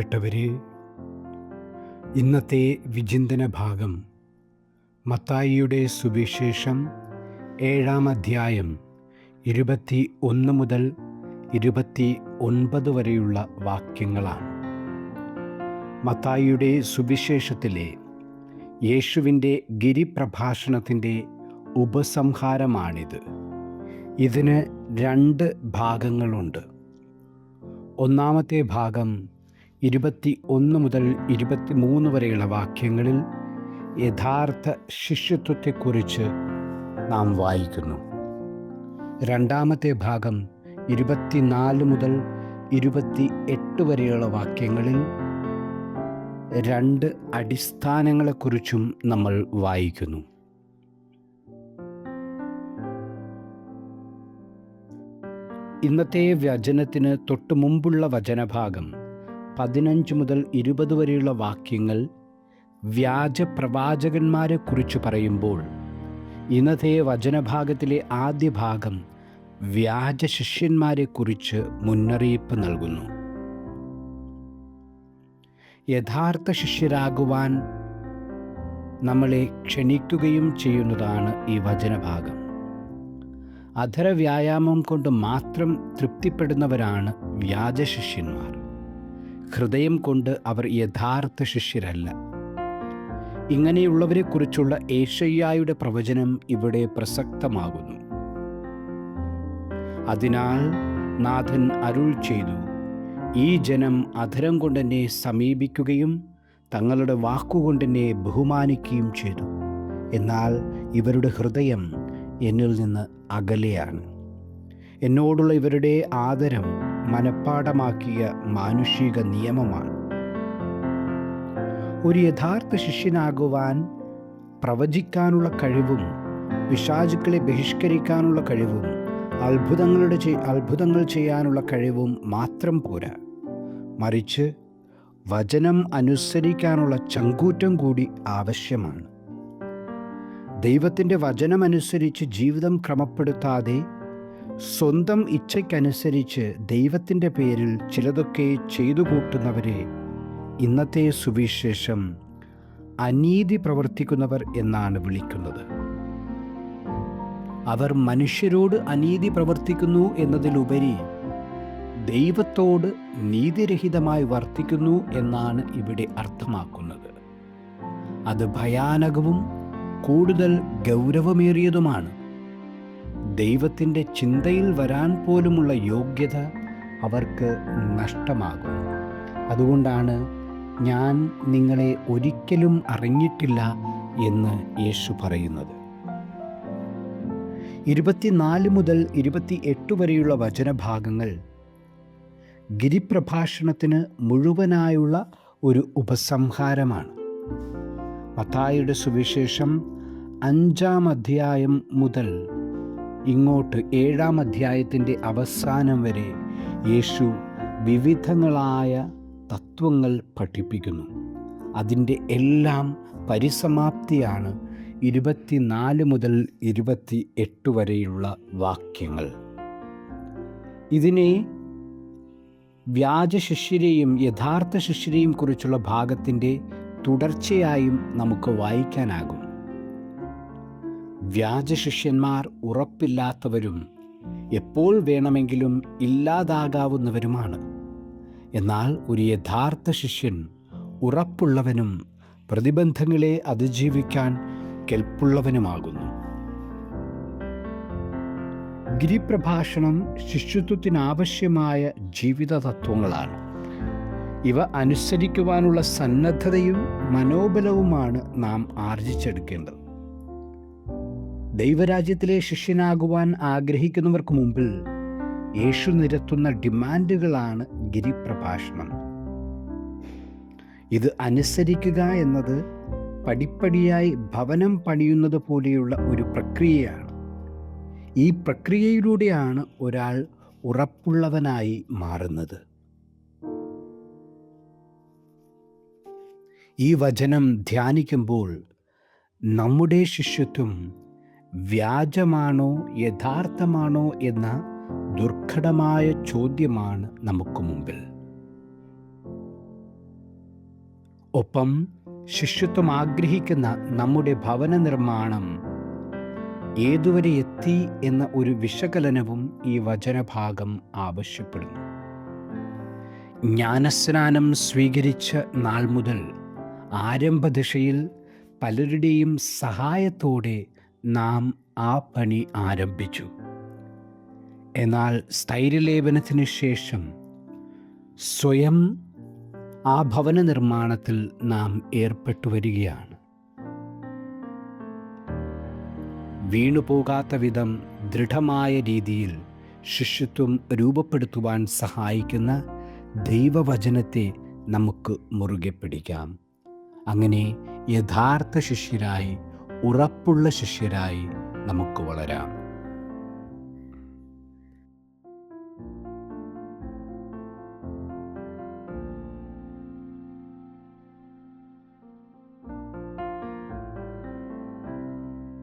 പ്രിയപ്പെട്ടവരെ, ഇന്നത്തെ വിചിന്തന ഭാഗം മത്തായിയുടെ സുവിശേഷം 7-ാം അധ്യായം 21 മുതൽ 29 വരെയുള്ള വാക്യങ്ങളാണ്. മത്തായിയുടെ സുവിശേഷത്തിലെ യേശുവിൻ്റെ ഗിരിപ്രഭാഷണത്തിൻ്റെ ഉപസംഹാരമാണിത്. ഇതിന് 2 ഭാഗങ്ങളുണ്ട്. ഒന്നാമത്തെ ഭാഗം 21 മുതൽ 23 വരെയുള്ള വാക്യങ്ങളിൽ യഥാർത്ഥ ശിഷ്യത്വത്തെക്കുറിച്ച് നാം വായിക്കുന്നു. രണ്ടാമത്തെ ഭാഗം 24 മുതൽ 28 വരെയുള്ള വാക്യങ്ങളിൽ 2 അടിസ്ഥാനങ്ങളെക്കുറിച്ചും നമ്മൾ വായിക്കുന്നു. ഇന്നത്തെ വചനത്തിന് തൊട്ടു മുമ്പുള്ള വചനഭാഗം 15 മുതൽ 20 വരെയുള്ള വാക്യങ്ങൾ വ്യാജ പ്രവാചകന്മാരെക്കുറിച്ച് പറയുമ്പോൾ, ഇന്നത്തെ വചനഭാഗത്തിലെ ആദ്യ ഭാഗം വ്യാജ ശിഷ്യന്മാരെക്കുറിച്ച് മുന്നറിയിപ്പ് നൽകുന്നു. യഥാർത്ഥ ശിഷ്യരാകുവാൻ നമ്മളെ ക്ഷണിക്കുകയും ചെയ്യുന്നതാണ് ഈ വചനഭാഗം. അധര വ്യായാമം കൊണ്ട് മാത്രം തൃപ്തിപ്പെടുന്നവരാണ് വ്യാജ ശിഷ്യന്മാർ. ഹൃദയം കൊണ്ട് അവർ യഥാർത്ഥ ശിഷ്യരല്ല. ഇങ്ങനെയുള്ളവരെക്കുറിച്ചുള്ള യേശയ്യായുടെ പ്രവചനം ഇവിടെ പ്രസക്തമാകുന്നു. അതിനാൽ നാഥൻ അരുൾ ചെയ്തു, ഈ ജനം അധരം കൊണ്ടെന്നെ സമീപിക്കുകയും തങ്ങളുടെ വാക്കുകൊണ്ടെന്നെ ബഹുമാനിക്കുകയും ചെയ്തു, എന്നാൽ ഇവരുടെ ഹൃദയം എന്നിൽ നിന്ന് അകലെയാണ്. എന്നോടുള്ള ഇവരുടെ ആദരം മനഃപ്പാഠമാക്കിയ മാനുഷിക നിയമമാണ്. ഒരു യഥാർത്ഥ ശിഷ്യനാകുവാൻ പ്രവചിക്കാനുള്ള കഴിവും പിശാചുക്കളെ ബഹിഷ്കരിക്കാനുള്ള കഴിവും അത്ഭുതങ്ങൾ ചെയ്യാനുള്ള കഴിവും മാത്രം പോരാ, മറിച്ച് വചനം അനുസരിക്കാനുള്ള ചങ്കൂറ്റം കൂടി ആവശ്യമാണ്. ദൈവത്തിൻ്റെ വചനമനുസരിച്ച് ജീവിതം ക്രമപ്പെടുത്താതെ സ്വന്തം ഇച്ഛയ്ക്കനുസരിച്ച് ദൈവത്തിൻ്റെ പേരിൽ ചിലതൊക്കെ ചെയ്തു കൂട്ടുന്നവരെ ഇന്നത്തെ സുവിശേഷം അനീതി പ്രവർത്തിക്കുന്നവർ എന്നാണ് വിളിക്കുന്നത്. അവർ മനുഷ്യരോട് അനീതി പ്രവർത്തിക്കുന്നു എന്നതിലുപരി ദൈവത്തോട് നീതിരഹിതമായി വർത്തിക്കുന്നു എന്നാണ് ഇവിടെ അർത്ഥമാക്കുന്നത്. അത് ഭയാനകവും കൂടുതൽ ഗൗരവമേറിയതുമാണ്. ദൈവത്തിൻ്റെ ചിന്തയിൽ വരാൻ പോലുമുള്ള യോഗ്യത അവർക്ക് നഷ്ടമാകും. അതുകൊണ്ടാണ് ഞാൻ നിങ്ങളെ ഒരിക്കലും അറിഞ്ഞിട്ടില്ല എന്ന് യേശു പറയുന്നത്. 24 മുതൽ 28 വരെയുള്ള വചനഭാഗങ്ങൾ ഗിരിപ്രഭാഷണത്തിന് മുഴുവനായുള്ള ഒരു ഉപസംഹാരമാണ്. മത്തായിയുടെ സുവിശേഷം 5-ാം അധ്യായം മുതൽ ഇങ്ങോട്ട് 7-ാം അധ്യായത്തിൻ്റെ അവസാനം വരെ യേശു വിവിധങ്ങളായ തത്വങ്ങൾ പഠിപ്പിക്കുന്നു. അതിൻ്റെ എല്ലാം പരിസമാപ്തിയാണ് 24 മുതൽ 28 വരെയുള്ള വാക്യങ്ങൾ. ഇതിനെ വ്യാജ ശിഷ്യരെയും യഥാർത്ഥ ശിഷ്യരെയും കുറിച്ചുള്ള ഭാഗത്തിൻ്റെ തുടർച്ചയായും നമുക്ക് വായിക്കാനാകും. വ്യാജ ശിഷ്യന്മാർ ഉറപ്പില്ലാത്തവരും എപ്പോൾ വേണമെങ്കിലും ഇല്ലാതാകാവുന്നവരുമാണ്. എന്നാൽ ഒരു യഥാർത്ഥ ശിഷ്യൻ ഉറപ്പുള്ളവനും പ്രതിബന്ധങ്ങളെ അതിജീവിക്കാൻ കെൽപ്പുള്ളവനുമാകുന്നു. ഗിരിപ്രഭാഷണം ശിഷ്യത്വത്തിനാവശ്യമായ ജീവിത തത്വങ്ങളാണ്. ഇവ അനുസരിക്കുവാനുള്ള സന്നദ്ധതയും മനോബലവുമാണ് നാം ആർജിച്ചെടുക്കേണ്ടത്. ദൈവരാജ്യത്തിലെ ശിഷ്യനാകുവാൻ ആഗ്രഹിക്കുന്നവർക്ക് മുമ്പിൽ യേശു നിരത്തുന്ന ഡിമാൻഡുകളാണ് ഗിരിപ്രഭാഷണം. ഇത് അനുസരിക്കുക എന്നത് പടിപ്പടിയായി ഭവനം പണിയുന്നത് പോലെയുള്ള ഒരു പ്രക്രിയയാണ്. ഈ പ്രക്രിയയിലൂടെയാണ് ഒരാൾ ഉറപ്പുള്ളവനായി മാറുന്നത്. ഈ വചനം ധ്യാനിക്കുമ്പോൾ നമ്മുടെ ശിഷ്യത്വം വ്യാജമാണോ യഥാർത്ഥമാണോ എന്ന ദുർഘടമായ ചോദ്യമാണ് നമുക്ക് മുമ്പിൽ. ഒപ്പം ശിഷ്യത്വം ആഗ്രഹിക്കുന്ന നമ്മുടെ ഭവന നിർമ്മാണം ഏതുവരെ എത്തി എന്ന ഒരു വിശകലനവും ഈ വചനഭാഗം ആവശ്യപ്പെടുന്നു. ജ്ഞാനസ്നാനം സ്വീകരിച്ച നാൾ മുതൽ ആരംഭദശയിൽ പലരുടെയും സഹായത്തോടെ നാം ആ പണി ആരംഭിച്ചു. എന്നാൽ സ്ഥൈര്യലേപനത്തിന് ശേഷം സ്വയം ആ ഭവന നിർമ്മാണത്തിൽ നാം ഏർപ്പെട്ടു വരികയാണ്. വീണുപോകാത്ത വിധം ദൃഢമായ രീതിയിൽ ശിഷ്യത്വം രൂപപ്പെടുത്തുവാൻ സഹായിക്കുന്ന ദൈവവചനത്തെ നമുക്ക് മുറുകെ പിടിക്കാം. അങ്ങനെ യഥാർത്ഥ ശിഷ്യരായി, ഉറപ്പുള്ള ശിഷ്യരായി നമുക്ക് വളരാം.